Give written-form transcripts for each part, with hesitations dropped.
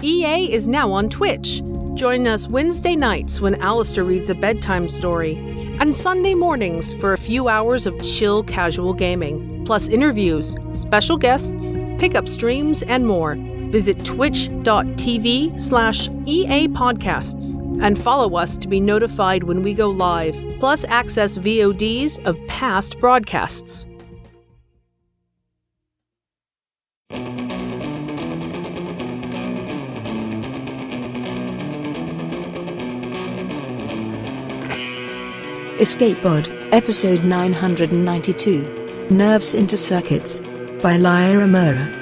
EA is now on Twitch. Join us Wednesday nights when Alistair reads a bedtime story, and Sunday mornings for a few hours of chill casual gaming, plus interviews, special guests, pickup streams, and more. Visit twitch.tv/EA Podcasts and follow us to be notified when we go live, plus access VODs of past broadcasts. Escape Pod, Episode 992, Nerves into Circuits, by Lyra Mura.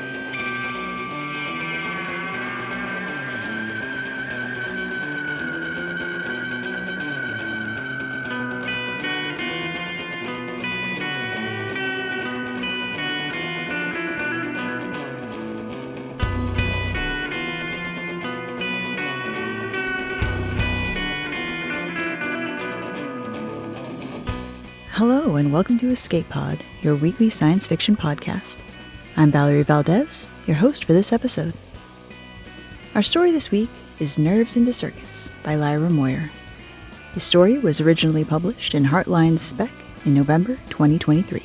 Hello and welcome to Escape Pod, your weekly science fiction podcast. I'm Valerie Valdez, your host for this episode. Our story this week is Nerves into Circuits by Lyra Moyer. The story was originally published in Heartline's Spec in November 2023.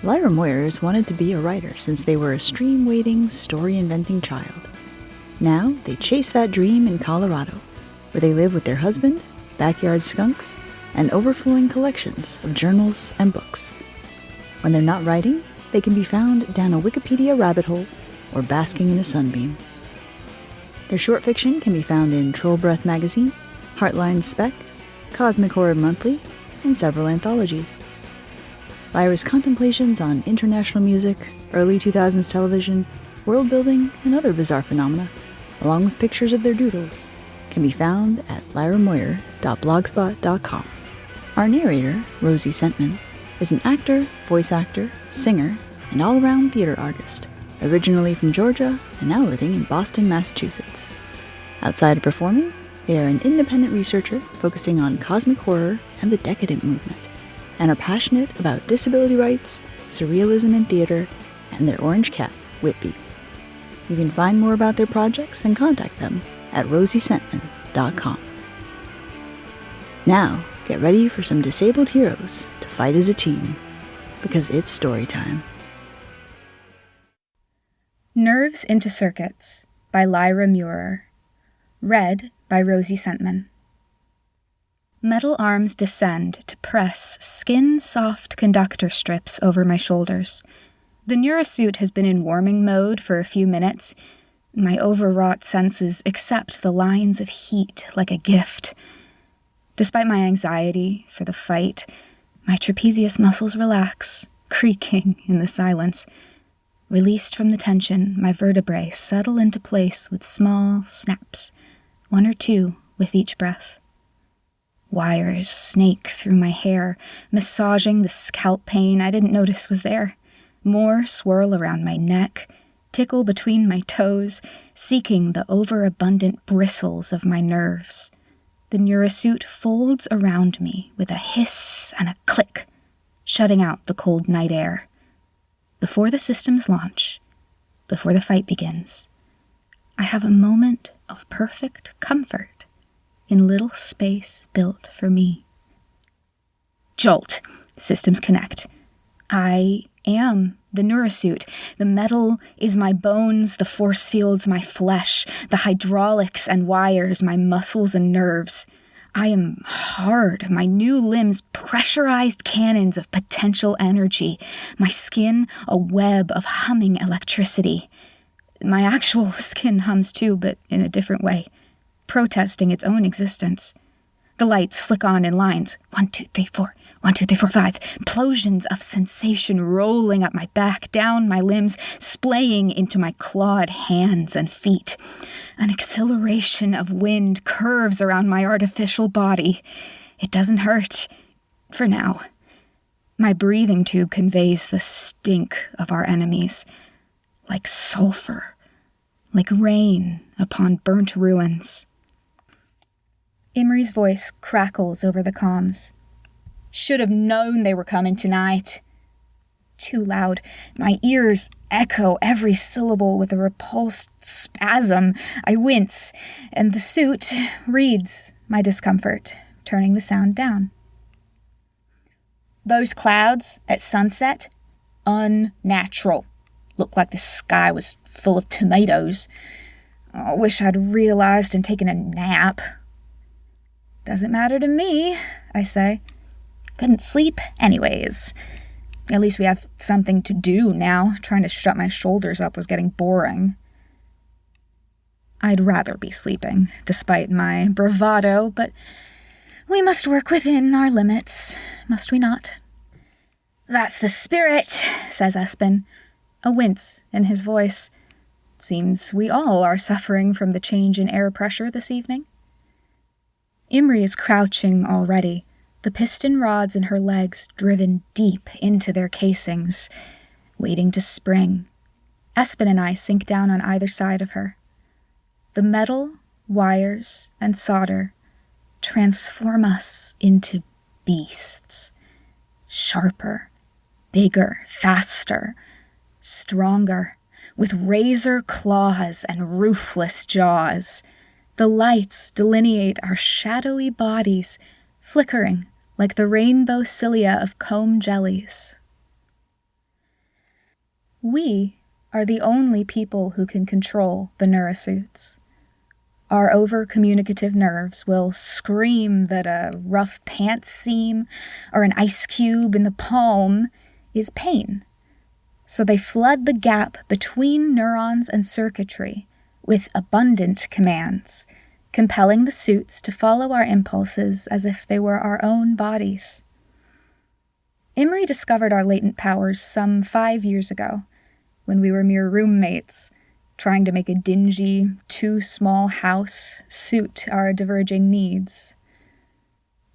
Lyra Moyer has wanted to be a writer since they were a stream-wading, story-inventing child. Now they chase that dream in Colorado, where they live with their husband, backyard skunks, and overflowing collections of journals and books. When they're not writing, they can be found down a Wikipedia rabbit hole or basking in a sunbeam. Their short fiction can be found in Troll Breath magazine, Heartline Spec, Cosmic Horror Monthly, and several anthologies. Lyra's contemplations on international music, early 2000s television, world building, and other bizarre phenomena, along with pictures of their doodles, can be found at lyramoyer.blogspot.com. Our narrator, Rosie Sentman, is an actor, voice actor, singer, and all-around theater artist, originally from Georgia and now living in Boston, Massachusetts. Outside of performing, they are an independent researcher focusing on cosmic horror and the decadent movement, and are passionate about disability rights, surrealism in theater, and their orange cat, Whitby. You can find more about their projects and contact them at rosiesentman.com. Now, get ready for some disabled heroes to fight as a team, because it's story time. Nerves into Circuits by Lyra Muir. Read by Rosie Sentman. Metal arms descend to press skin-soft conductor strips over my shoulders. The Neurasuit has been in warming mode for a few minutes. My overwrought senses accept the lines of heat like a gift. Despite my anxiety for the fight, my trapezius muscles relax, creaking in the silence. Released from the tension, my vertebrae settle into place with small snaps, one or two with each breath. Wires snake through my hair, massaging the scalp pain I didn't notice was there. More swirl around my neck, tickle between my toes, seeking the overabundant bristles of my nerves. The Neurasuit folds around me with a hiss and a click, shutting out the cold night air. Before the systems launch, before the fight begins, I have a moment of perfect comfort in little space built for me. Jolt. Systems connect. I am the Neurasuit. The metal is my bones, the force fields my flesh, the hydraulics and wires my muscles and nerves. I am hard, my new limbs pressurized cannons of potential energy, my skin a web of humming electricity. My actual skin hums too, but in a different way, protesting its own existence. The lights flick on in lines. 1, 2, 3, 4. 1, 2, 3, 4, 5. Implosions of sensation rolling up my back, down my limbs, splaying into my clawed hands and feet. An exhilaration of wind curves around my artificial body. It doesn't hurt. For now. My breathing tube conveys the stink of our enemies. Like sulfur. Like rain upon burnt ruins. Imri's voice crackles over the comms. Should have known they were coming tonight. too loud. My ears echo every syllable with a repulsed spasm. I wince, and the suit reads my discomfort, turning the sound down. Those clouds at sunset, unnatural. Looked like the sky was full of tomatoes. I wish I'd realized and taken a nap. Doesn't matter to me, I say. Couldn't sleep anyways. At least we have something to do now. Trying to shut my shoulders up was getting boring. I'd rather be sleeping, despite my bravado, but we must work within our limits, must we not? That's the spirit, says Espen, a wince in his voice. Seems we all are suffering from the change in air pressure this evening. Imri is crouching already, the piston rods in her legs driven deep into their casings, waiting to spring. Espen and I sink down on either side of her. The metal, wires, and solder transform us into beasts. Sharper, bigger, faster, stronger, with razor claws and ruthless jaws. The lights delineate our shadowy bodies, flickering like the rainbow cilia of comb jellies. We are the only people who can control the neurosuits. Our over-communicative nerves will scream that a rough pants seam or an ice cube in the palm is pain. So they flood the gap between neurons and circuitry with abundant commands, compelling the suits to follow our impulses as if they were our own bodies. Imri discovered our latent powers some 5 years ago, when we were mere roommates, trying to make a dingy, too-small house suit our diverging needs.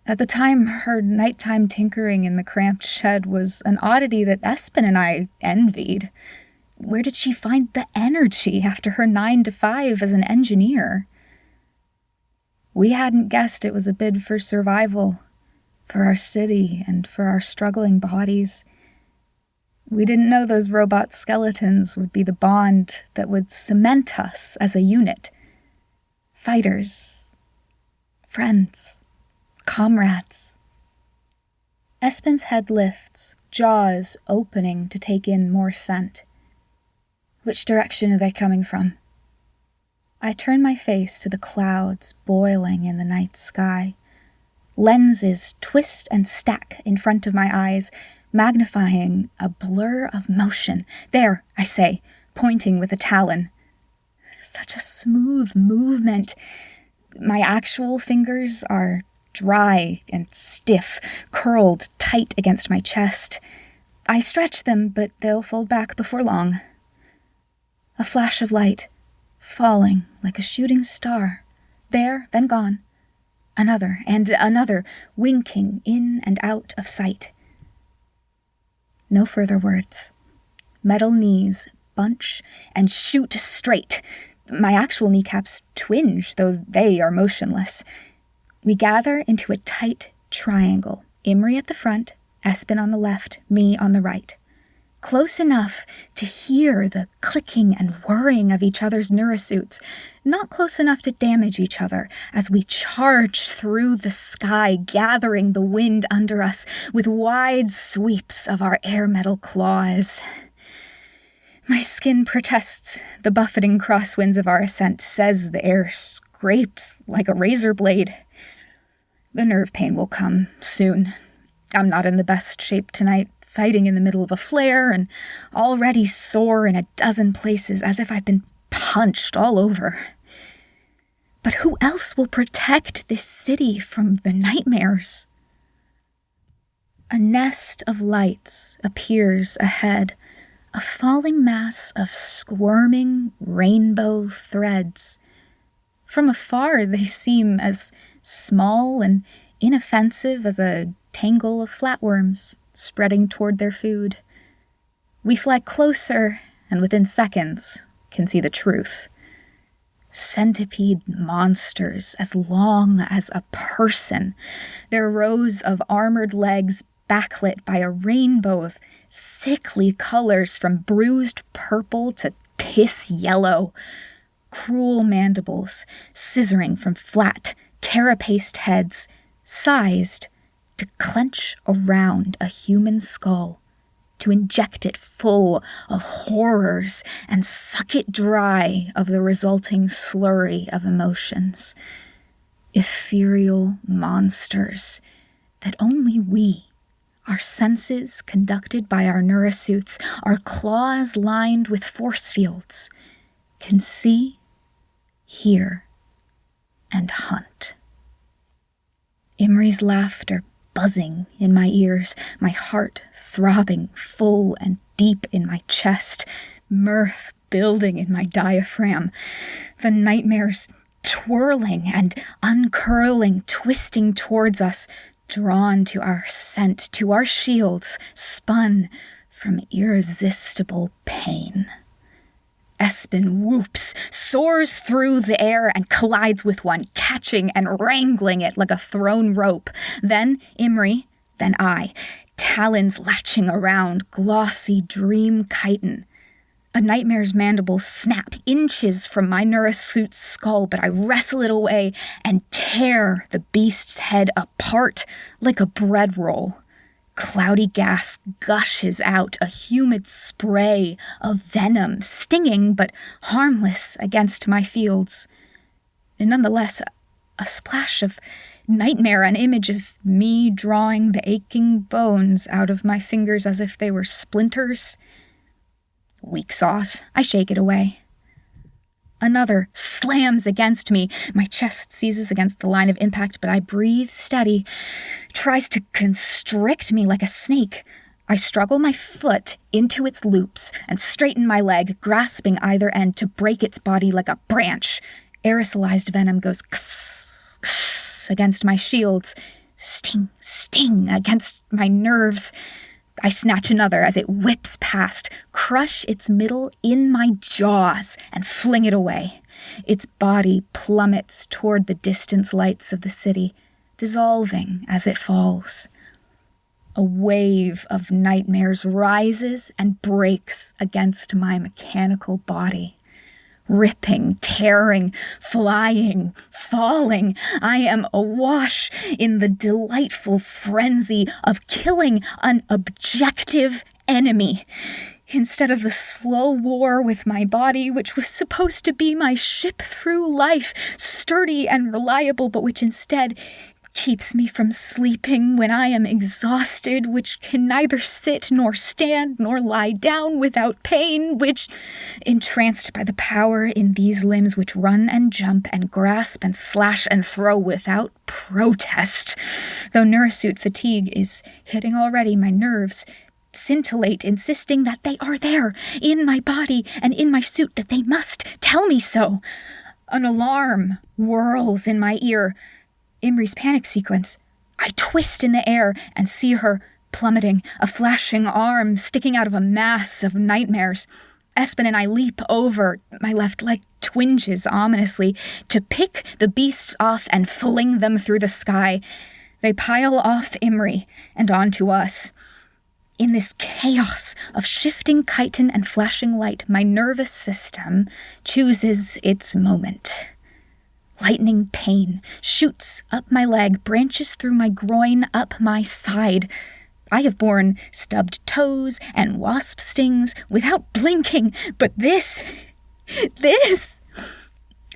At the time, her nighttime tinkering in the cramped shed was an oddity that Espen and I envied. Where did she find the energy after her 9 to 5 as an engineer? We hadn't guessed it was a bid for survival, for our city and for our struggling bodies. We didn't know those robot skeletons would be the bond that would cement us as a unit. Fighters, friends, comrades. Espen's head lifts, jaws opening to take in more scent. Which direction are they coming from? I turn my face to the clouds boiling in the night sky. Lenses twist and stack in front of my eyes, magnifying a blur of motion. There, I say, pointing with a talon. Such a smooth movement. My actual fingers are dry and stiff, curled tight against my chest. I stretch them, but they'll fold back before long. A flash of light, falling like a shooting star. There, then gone. Another and another, winking in and out of sight. No further words. Metal knees bunch and shoot straight. My actual kneecaps twinge, though they are motionless. We gather into a tight triangle. Imri at the front, Espen on the left, me on the right. Close enough to hear the clicking and whirring of each other's neurosuits, not close enough to damage each other as we charge through the sky, gathering the wind under us with wide sweeps of our air metal claws. My skin protests the buffeting crosswinds of our ascent, says the air scrapes like a razor blade. The nerve pain will come soon. I'm not in the best shape tonight, fighting in the middle of a flare and already sore in a dozen places as if I've been punched all over. But who else will protect this city from the nightmares? A nest of lights appears ahead, a falling mass of squirming rainbow threads. From afar, they seem as small and inoffensive as a tangle of flatworms spreading toward their food. We fly closer, and within seconds can see the truth. Centipede monsters as long as a person, their rows of armored legs backlit by a rainbow of sickly colors from bruised purple to piss yellow, cruel mandibles scissoring from flat, carapaced heads, sized to clench around a human skull, to inject it full of horrors and suck it dry of the resulting slurry of emotions. Ethereal monsters that only we, our senses conducted by our neurosuits, our claws lined with force fields, can see, hear, and hunt. Imri's laughter buzzing in my ears, my heart throbbing full and deep in my chest, mirth building in my diaphragm, the nightmares twirling and uncurling, twisting towards us, drawn to our scent, to our shields, spun from irresistible pain. Espen whoops, soars through the air and collides with one, catching and wrangling it like a thrown rope. Then Imri, then I, talons latching around glossy dream chitin. A nightmare's mandibles snap inches from my neurosuit's skull, but I wrestle it away and tear the beast's head apart like a bread roll. Cloudy gas gushes out, a humid spray of venom, stinging but harmless against my fields. And nonetheless, a splash of nightmare, an image of me drawing the aching bones out of my fingers as if they were splinters. Weak sauce. I shake it away. Another slams against me. My chest seizes against the line of impact, but I breathe steady, tries to constrict me like a snake. I struggle my foot into its loops and straighten my leg, grasping either end to break its body like a branch. Aerosolized venom goes kss, kss against my shields. Sting, sting against my nerves. I snatch another as it whips past, crush its middle in my jaws, and fling it away. Its body plummets toward the distant lights of the city, dissolving as it falls. A wave of nightmares rises and breaks against my mechanical body. Ripping, tearing, flying, falling, I am awash in the delightful frenzy of killing an objective enemy. Instead of the slow war with my body, which was supposed to be my ship through life, sturdy and reliable, but which instead keeps me from sleeping when I am exhausted, which can neither sit nor stand nor lie down without pain, which, entranced by the power in these limbs which run and jump and grasp and slash and throw without protest, though neurosuit fatigue is hitting already, my nerves scintillate, insisting that they are there, in my body and in my suit, that they must tell me so. An alarm whirls in my ear. Imri's panic sequence. I twist in the air and see her plummeting, a flashing arm sticking out of a mass of nightmares. Espen and I leap over. My left leg twinges ominously to pick the beasts off and fling them through the sky. They pile off Imri and onto us. In this chaos of shifting chitin and flashing light, my nervous system chooses its moment. Lightning pain shoots up my leg, branches through my groin, up my side. I have borne stubbed toes and wasp stings without blinking, but this,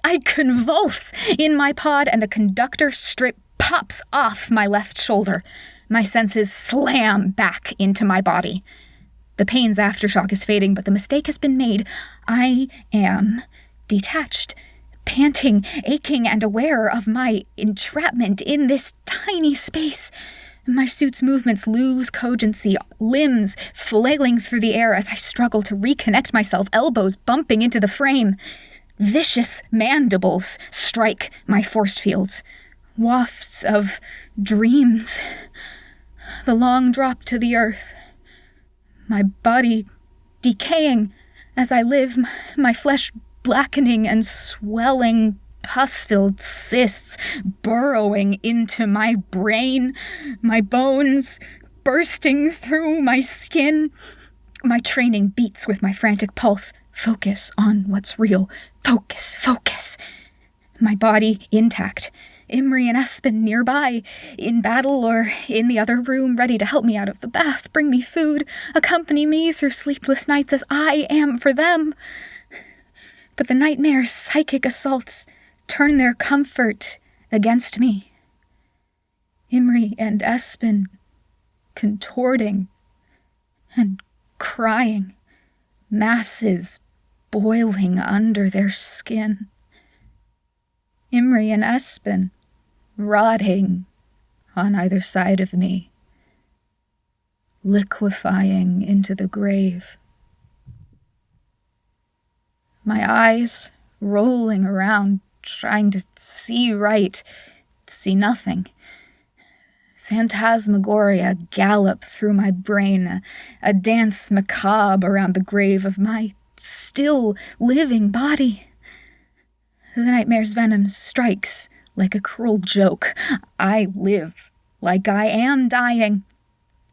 I convulse in my pod and the conductor strip pops off my left shoulder. My senses slam back into my body. The pain's aftershock is fading, but the mistake has been made. I am detached, panting, aching, and aware of my entrapment in this tiny space. My suit's movements lose cogency, limbs flailing through the air as I struggle to reconnect myself, elbows bumping into the frame. Vicious mandibles strike my force fields. Wafts of dreams. The long drop to the earth. My body decaying as I live, my flesh blackening and swelling, pus-filled cysts burrowing into my brain, my bones bursting through my skin. My training beats with my frantic pulse. Focus on what's real. Focus, focus. My body intact. Imri and Espen nearby, in battle or in the other room, ready to help me out of the bath, bring me food, accompany me through sleepless nights as I am for them. But the nightmare's psychic assaults turn their comfort against me. Imri and Espen contorting and crying, masses boiling under their skin. Imri and Espen rotting on either side of me, liquefying into the grave. My eyes rolling around, trying to see right, see nothing. Phantasmagoria gallop through my brain, a dance macabre around the grave of my still living body. The nightmare's venom strikes like a cruel joke. I live like I am dying,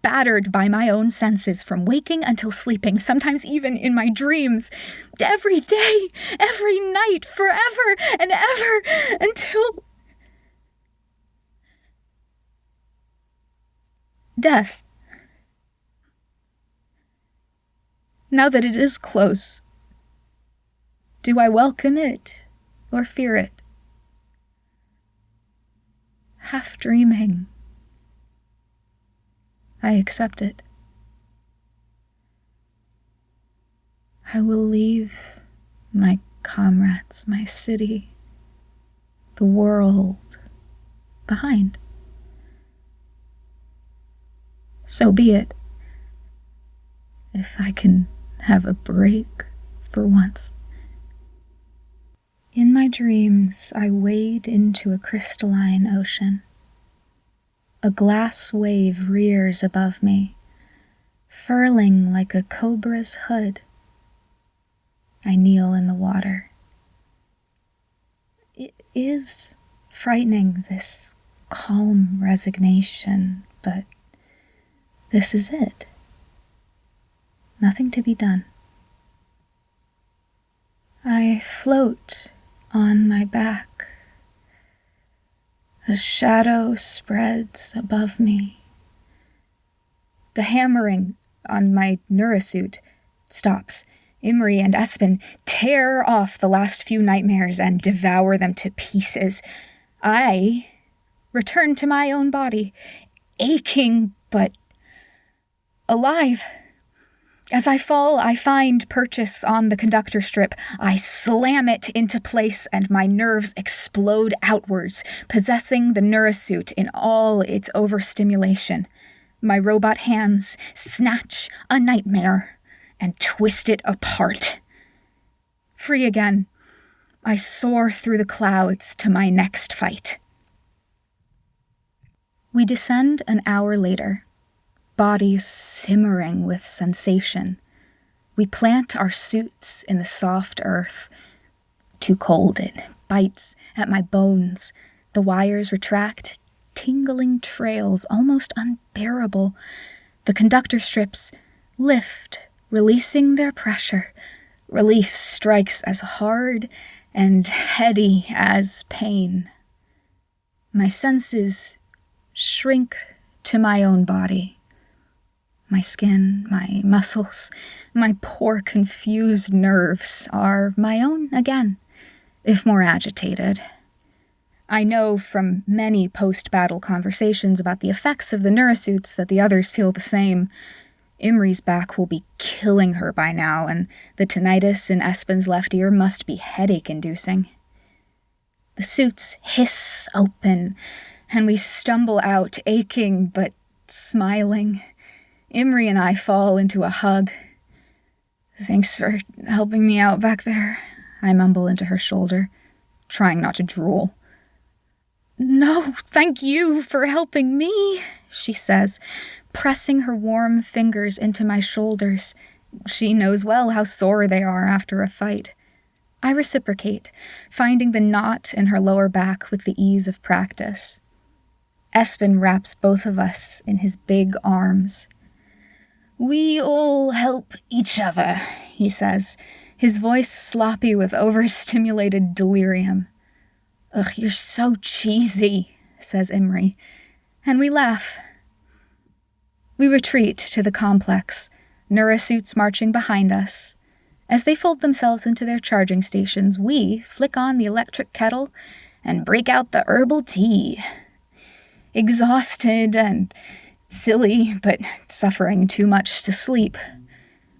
battered by my own senses from waking until sleeping, sometimes even in my dreams, every day, every night, forever and ever, until death. Now that it is close, do I welcome it or fear it? Half dreaming, I accept it. I will leave my comrades, my city, the world behind. So be it, if I can have a break for once. In my dreams, I wade into a crystalline ocean. A glass wave rears above me, furling like a cobra's hood. I kneel in the water. It is frightening, this calm resignation, but this is it. Nothing to be done. I float on my back. A shadow spreads above me. The hammering on my neurosuit stops. Imri and Espen tear off the last few nightmares and devour them to pieces. I return to my own body, aching but alive. As I fall, I find purchase on the conductor strip. I slam it into place and my nerves explode outwards, possessing the neurosuit in all its overstimulation. My robot hands snatch a nightmare and twist it apart. Free again, I soar through the clouds to my next fight. We descend an hour later, bodies simmering with sensation. We plant our suits in the soft earth. Too cold, it bites at my bones. The wires retract, tingling trails almost unbearable. The conductor strips lift, releasing their pressure. Relief strikes as hard and heady as pain. My senses shrink to my own body. My skin, my muscles, my poor confused nerves are my own again, if more agitated. I know from many post-battle conversations about the effects of the neurosuits that the others feel the same. Imri's back will be killing her by now, and the tinnitus in Espen's left ear must be headache-inducing. The suits hiss open, and we stumble out, aching but smiling. Imri and I fall into a hug. "Thanks for helping me out back there," I mumble into her shoulder, trying not to drool. "No, thank you for helping me," she says, pressing her warm fingers into my shoulders. She knows well how sore they are after a fight. I reciprocate, finding the knot in her lower back with the ease of practice. Espen wraps both of us in his big arms. "We all help each other," he says, his voice sloppy with overstimulated delirium. "Ugh, you're so cheesy," says Imri, and we laugh. We retreat to the complex, Neurasuits marching behind us. As they fold themselves into their charging stations, we flick on the electric kettle and break out the herbal tea. Exhausted and silly, but suffering too much to sleep,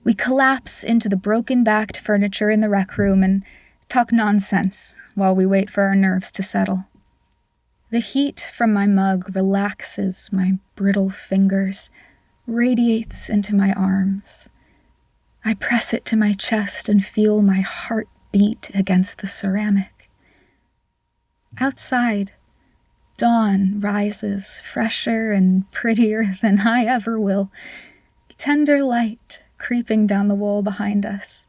we collapse into the broken-backed furniture in the rec room and talk nonsense while we wait for our nerves to settle. The heat from my mug relaxes my brittle fingers, radiates into my arms. I press it to my chest and feel my heart beat against the ceramic. Outside, dawn rises fresher and prettier than I ever will, tender light creeping down the wall behind us.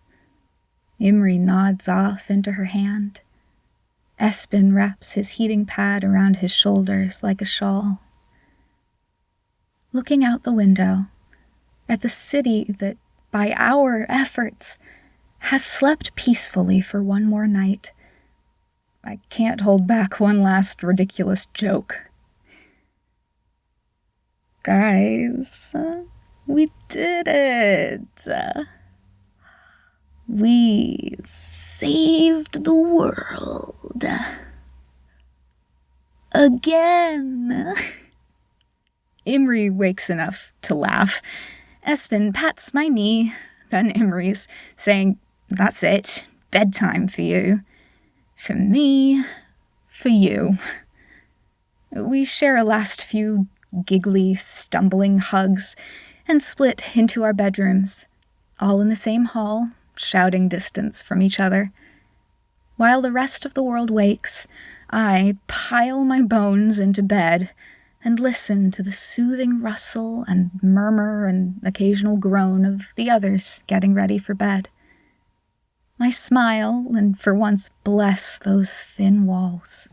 Imri nods off into her hand. Espen wraps his heating pad around his shoulders like a shawl. Looking out the window, at the city that, by our efforts, has slept peacefully for one more night, I can't hold back one last ridiculous joke. Guys, we did it! We saved the world. Again! Imri wakes enough to laugh. Espen pats my knee, then Imri's, saying, "That's it, bedtime for you. For me, for you." We share a last few giggly, stumbling hugs and split into our bedrooms, all in the same hall, shouting distance from each other. While the rest of the world wakes, I pile my bones into bed and listen to the soothing rustle and murmur and occasional groan of the others getting ready for bed. I smile and for once bless those thin walls.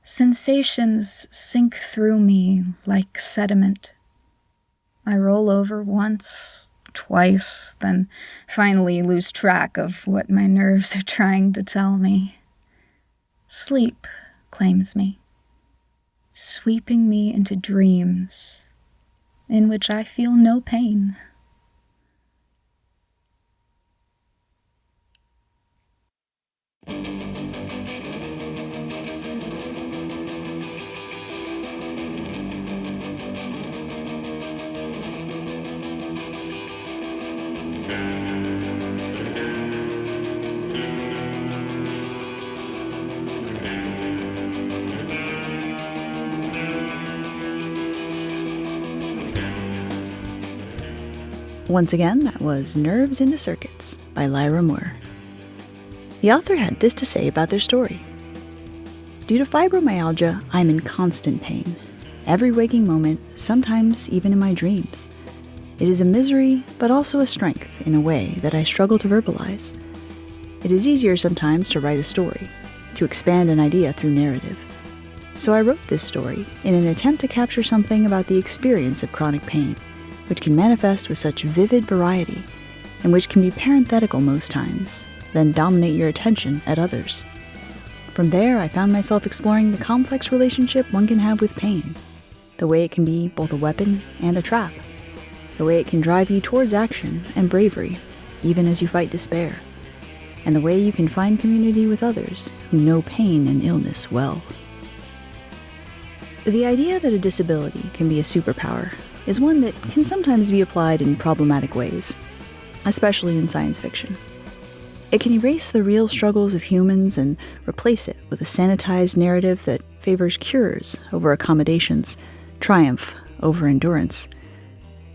Sensations sink through me like sediment. I roll over once, twice, then finally lose track of what my nerves are trying to tell me. Sleep claims me, sweeping me into dreams in which I feel no pain. Once again, that was Nerves into Circuits by Lyra Moore. The author had this to say about their story. Due to fibromyalgia, I'm in constant pain. Every waking moment, sometimes even in my dreams. It is a misery, but also a strength in a way that I struggle to verbalize. It is easier sometimes to write a story, to expand an idea through narrative. So I wrote this story in an attempt to capture something about the experience of chronic pain, which can manifest with such vivid variety, and which can be parenthetical most times, then dominate your attention at others. From there, I found myself exploring the complex relationship one can have with pain, the way it can be both a weapon and a trap, the way it can drive you towards action and bravery, even as you fight despair, and the way you can find community with others who know pain and illness well. The idea that a disability can be a superpower is one that can sometimes be applied in problematic ways, especially in science fiction. It can erase the real struggles of humans and replace it with a sanitized narrative that favors cures over accommodations, triumph over endurance.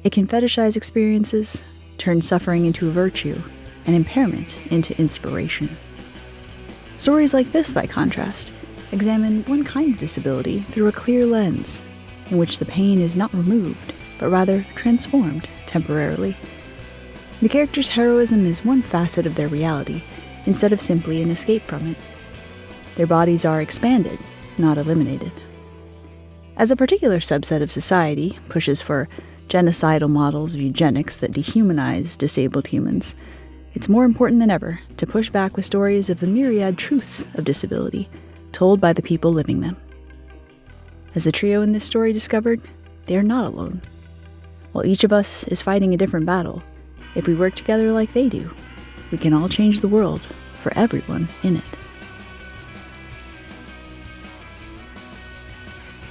It can fetishize experiences, turn suffering into a virtue, and impairment into inspiration. Stories like this, by contrast, examine one kind of disability through a clear lens, in which the pain is not removed, but rather transformed temporarily. The character's heroism is one facet of their reality, instead of simply an escape from it. their bodies are expanded, not eliminated. As a particular subset of society pushes for genocidal models of eugenics that dehumanize disabled humans, it's more important than ever to push back with stories of the myriad truths of disability told by the people living them. As the trio in this story discovered, they are not alone. While each of us is fighting a different battle, if we work together like they do, we can all change the world for everyone in it.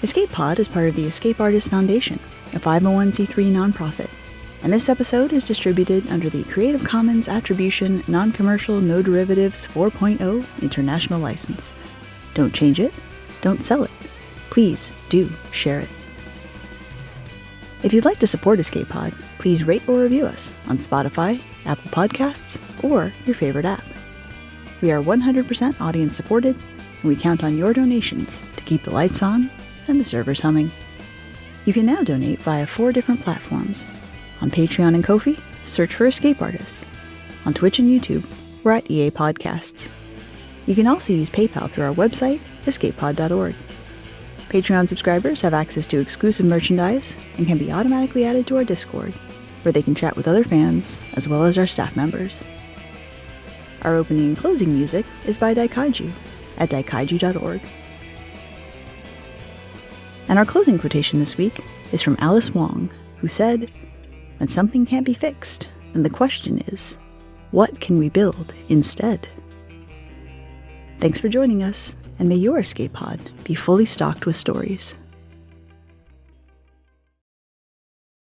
Escape Pod is part of the Escape Artists Foundation, a 501c3 nonprofit, and this episode is distributed under the Creative Commons Attribution Non-Commercial No Derivatives 4.0 International License. Don't change it, don't sell it. Please do share it. If you'd like to support Escape Pod, please rate or review us on Spotify, Apple Podcasts, or your favorite app. We are 100% audience supported, and we count on your donations to keep the lights on and the servers humming. You can now donate via 4 different platforms. On Patreon and Ko-fi, search for Escape Artists. On Twitch and YouTube, we're at EA Podcasts. You can also use PayPal through our website, escapepod.org. Patreon subscribers have access to exclusive merchandise and can be automatically added to our Discord, where they can chat with other fans as well as our staff members. Our opening and closing music is by Daikaiju at daikaiju.org. And our closing quotation this week is from Alice Wong, who said, "When something can't be fixed, then the question is, what can we build instead?" Thanks for joining us, and may your escape pod be fully stocked with stories.